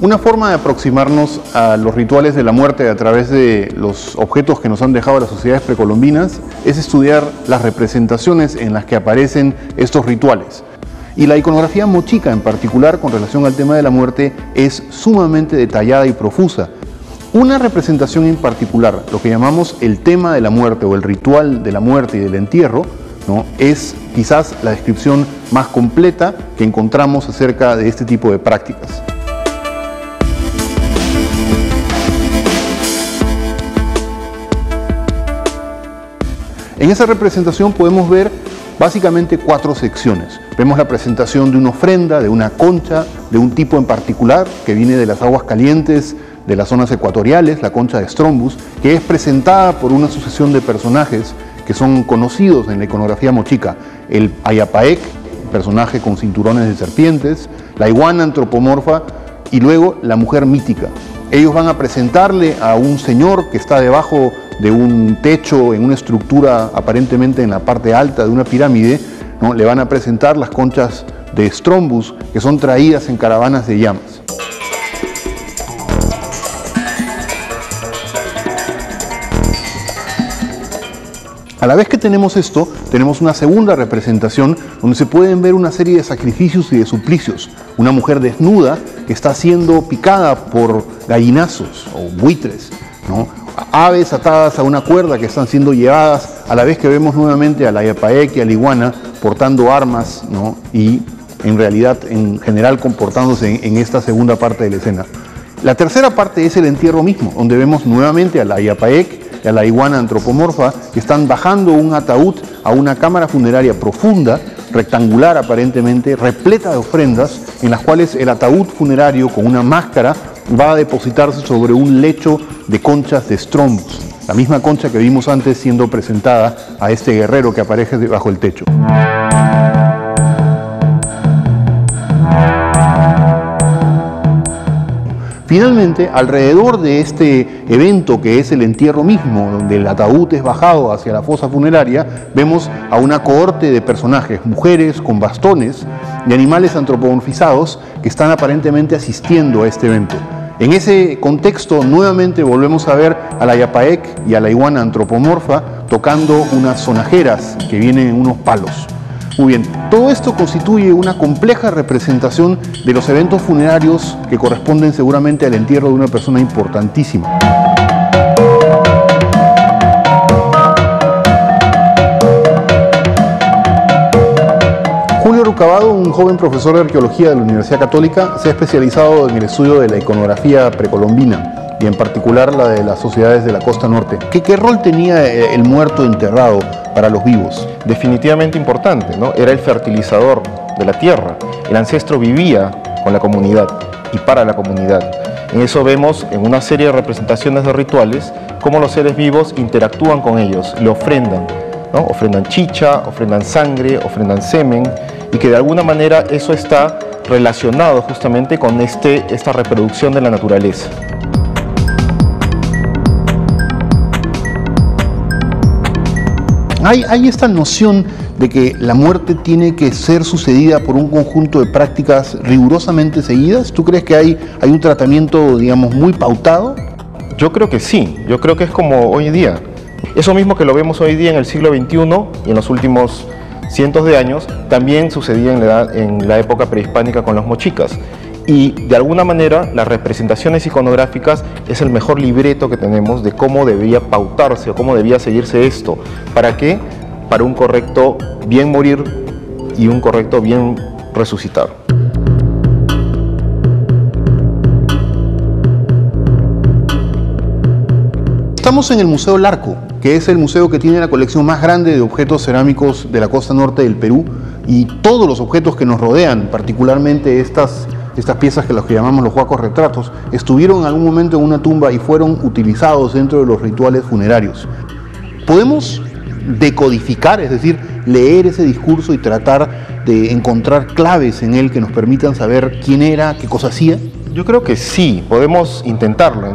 Una forma de aproximarnos a los rituales de la muerte a través de los objetos que nos han dejado las sociedades precolombinas es estudiar las representaciones en las que aparecen estos rituales. Y la iconografía mochica en particular con relación al tema de la muerte es sumamente detallada y profusa. Una representación en particular, lo que llamamos el tema de la muerte o el ritual de la muerte y del entierro, ¿no?, es quizás la descripción más completa que encontramos acerca de este tipo de prácticas. En esa representación podemos ver básicamente 4 secciones. Vemos la presentación de una ofrenda, de una concha, de un tipo en particular que viene de las aguas calientes de las zonas ecuatoriales, la concha de Strombus, que es presentada por una sucesión de personajes que son conocidos en la iconografía mochica. El Ayapaec, personaje con cinturones de serpientes, la iguana antropomorfa y luego la mujer mítica. Ellos van a presentarle a un señor que está debajo de un techo, en una estructura aparentemente en la parte alta de una pirámide, ¿no? Le van a presentar las conchas de Strombus que son traídas en caravanas de llamas. A la vez que tenemos esto, tenemos una segunda representación donde se pueden ver una serie de sacrificios y de suplicios. Una mujer desnuda que está siendo picada por gallinazos o buitres, ¿no? Aves atadas a una cuerda que están siendo llevadas, a la vez que vemos nuevamente a la Ayapaec y a la iguana portando armas, ¿no?, y en realidad en general comportándose en esta segunda parte de la escena. La tercera parte es el entierro mismo, donde vemos nuevamente a la Ayapaec y a la iguana antropomorfa que están bajando un ataúd a una cámara funeraria profunda, rectangular aparentemente, repleta de ofrendas, en las cuales el ataúd funerario con una máscara va a depositarse sobre un lecho de conchas de Strombus, la misma concha que vimos antes siendo presentada a este guerrero que aparece debajo del techo. Finalmente, alrededor de este evento que es el entierro mismo, donde el ataúd es bajado hacia la fosa funeraria, vemos a una cohorte de personajes, mujeres con bastones y animales antropomorfizados que están aparentemente asistiendo a este evento. En ese contexto, nuevamente volvemos a ver a la Ayapaec y a la iguana antropomorfa tocando unas sonajeras que vienen en unos palos. Muy bien, todo esto constituye una compleja representación de los eventos funerarios que corresponden seguramente al entierro de una persona importantísima. Julio Rucabado, un joven profesor de arqueología de la Universidad Católica, se ha especializado en el estudio de la iconografía precolombina y en particular la de las sociedades de la costa norte. ¿Qué rol tenía el muerto enterrado para los vivos? Definitivamente importante, ¿no? Era el fertilizador de la tierra. El ancestro vivía con la comunidad y para la comunidad. En eso vemos en una serie de representaciones de rituales cómo los seres vivos interactúan con ellos, le ofrendan, ¿no? Ofrendan chicha, ofrendan sangre, ofrendan semen, y que de alguna manera eso está relacionado justamente con esta reproducción de la naturaleza. Hay esta noción de que la muerte tiene que ser sucedida por un conjunto de prácticas rigurosamente seguidas. ¿Tú crees que hay un tratamiento, digamos, muy pautado? Yo creo que sí, yo creo que es como hoy en día. Eso mismo que lo vemos hoy día en el siglo XXI y en los últimos cientos de años, también sucedía en la época prehispánica con los mochicas. Y de alguna manera las representaciones iconográficas es el mejor libreto que tenemos de cómo debía pautarse o cómo debía seguirse esto. ¿Para qué? Para un correcto bien morir y un correcto bien resucitar. Estamos en el Museo Larco, que es el museo que tiene la colección más grande de objetos cerámicos de la costa norte del Perú, y todos los objetos que nos rodean, particularmente estas piezas que llamamos los huacos retratos, estuvieron en algún momento en una tumba y fueron utilizados dentro de los rituales funerarios. ¿Podemos decodificar, es decir, leer ese discurso y tratar de encontrar claves en él que nos permitan saber quién era, qué cosa hacía? Yo creo que sí, podemos intentarlo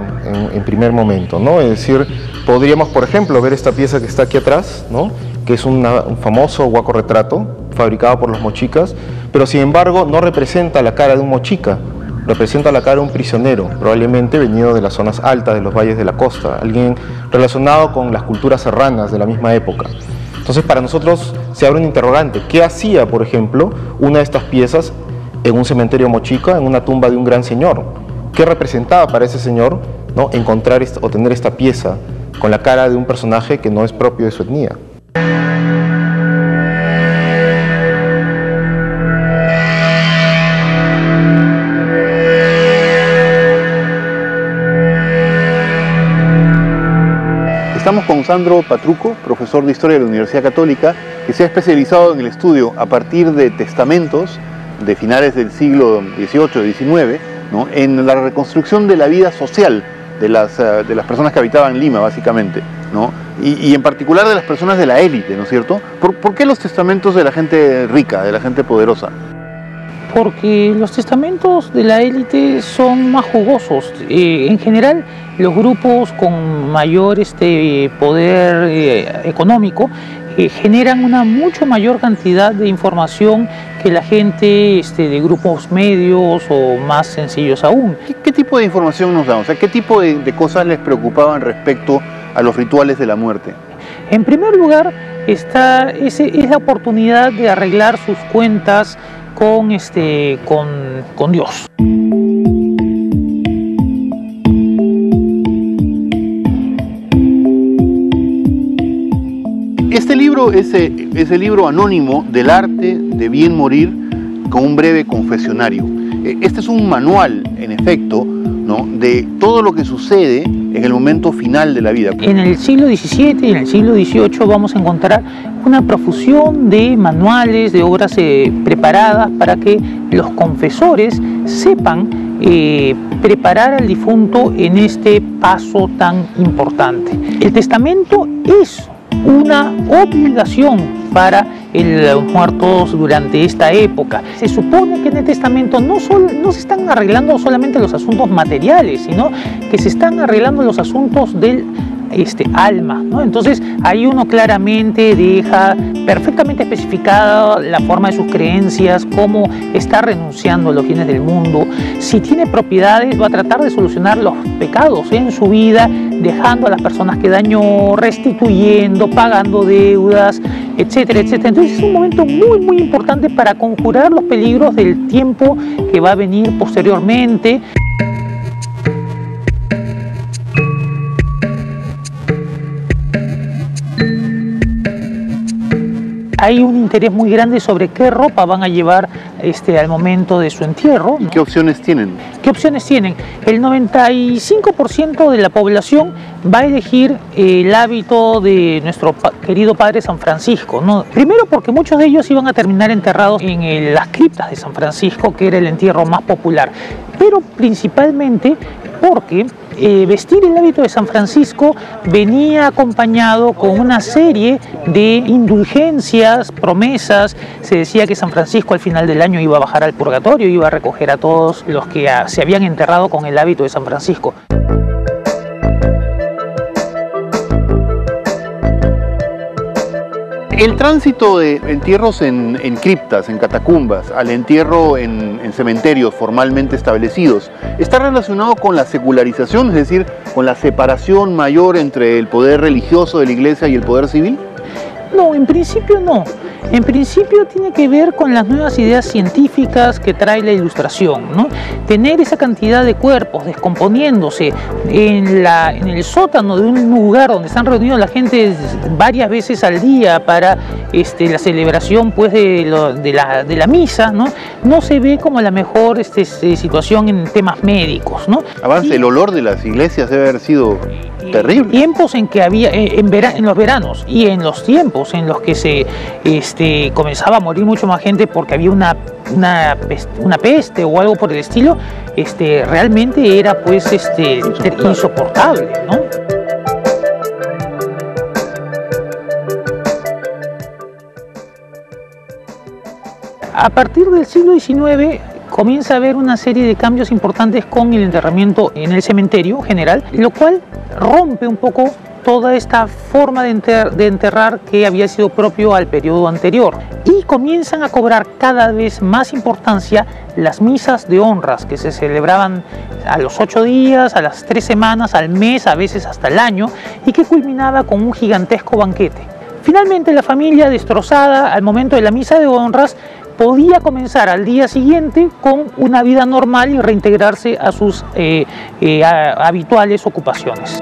en primer momento, ¿no? Es decir, podríamos, por ejemplo, ver esta pieza que está aquí atrás, ¿no?, que es un famoso huaco retrato fabricado por los mochicas, pero sin embargo no representa la cara de un mochica, representa la cara de un prisionero, probablemente venido de las zonas altas de los valles de la costa, alguien relacionado con las culturas serranas de la misma época. Entonces para nosotros se abre un interrogante: ¿qué hacía, por ejemplo, una de estas piezas en un cementerio mochica, en una tumba de un gran señor? ¿Qué representaba para ese señor, ¿no?, encontrar o tener esta pieza con la cara de un personaje que no es propio de su etnia? Estamos con Sandro Patruco, profesor de Historia de la Universidad Católica, que se ha especializado en el estudio a partir de testamentos de finales del siglo XVIII y XIX, ¿no?, en la reconstrucción de la vida social de las personas que habitaban Lima, básicamente, ¿no? Y en particular de las personas de la élite, ¿no es cierto? ¿Por qué los testamentos de la gente rica, de la gente poderosa? Porque los testamentos de la élite son más jugosos. En general, los grupos con mayor poder económico generan una mucho mayor cantidad de información que la gente de grupos medios o más sencillos aún. ¿Qué tipo de información nos dan? O sea, ¿qué tipo de cosas les preocupaban respecto a los rituales de la muerte? En primer lugar, es la oportunidad de arreglar sus cuentas con Dios. Este libro es el libro anónimo del arte de bien morir, con un breve confesionario. Este es un manual, en efecto, ¿no?, de todo lo que sucede en el momento final de la vida. En el siglo XVII y en el siglo XVIII vamos a encontrar una profusión de manuales, de obras preparadas para que los confesores sepan preparar al difunto en este paso tan importante. El testamento es una obligación para los muertos durante esta época. Se supone que en el testamento no se están arreglando solamente los asuntos materiales, sino que se están arreglando los asuntos del alma, ¿no? Entonces ahí uno claramente deja perfectamente especificada la forma de sus creencias, cómo está renunciando a los bienes del mundo. Si tiene propiedades, va a tratar de solucionar los pecados en su vida, dejando a las personas que dañó, restituyendo, pagando deudas, etcétera, etcétera. Entonces es un momento muy, muy importante para conjurar los peligros del tiempo que va a venir posteriormente. Hay un interés muy grande sobre qué ropa van a llevar al momento de su entierro, ¿no? ¿Qué opciones tienen? ¿Qué opciones tienen? El 95% de la población va a elegir el hábito de nuestro querido padre San Francisco, ¿no? Primero porque muchos de ellos iban a terminar enterrados en las criptas de San Francisco, que era el entierro más popular, pero principalmente porque vestir el hábito de San Francisco venía acompañado con una serie de indulgencias, promesas. Se decía que San Francisco al final del año iba a bajar al purgatorio, iba a recoger a todos los que se habían enterrado con el hábito de San Francisco. El tránsito de entierros en criptas, en catacumbas, al entierro en cementerios formalmente establecidos, ¿está relacionado con la secularización, es decir, con la separación mayor entre el poder religioso de la Iglesia y el poder civil? No, en principio no. En principio tiene que ver con las nuevas ideas científicas que trae la Ilustración, ¿no? Tener esa cantidad de cuerpos descomponiéndose en el sótano de un lugar donde están reunidos la gente varias veces al día para la celebración, pues, de la misa, ¿no? No se ve como la mejor situación en temas médicos, ¿no? Avance, el olor de las iglesias debe haber sido terrible. Tiempos en que había, en los veranos y en los tiempos en los que se comenzaba a morir mucho más gente porque había una peste o algo por el estilo, realmente era, pues, insoportable, ¿no? A partir del siglo XIX comienza a haber una serie de cambios importantes con el enterramiento en el cementerio general, lo cual rompe un poco toda esta forma de enterrar que había sido propio al periodo anterior. Y comienzan a cobrar cada vez más importancia las misas de honras, que se celebraban a los 8 días, a las 3 semanas, al mes, a veces hasta el año, y que culminaba con un gigantesco banquete. Finalmente, la familia, destrozada al momento de la misa de honras, podía comenzar al día siguiente con una vida normal y reintegrarse a sus habituales ocupaciones.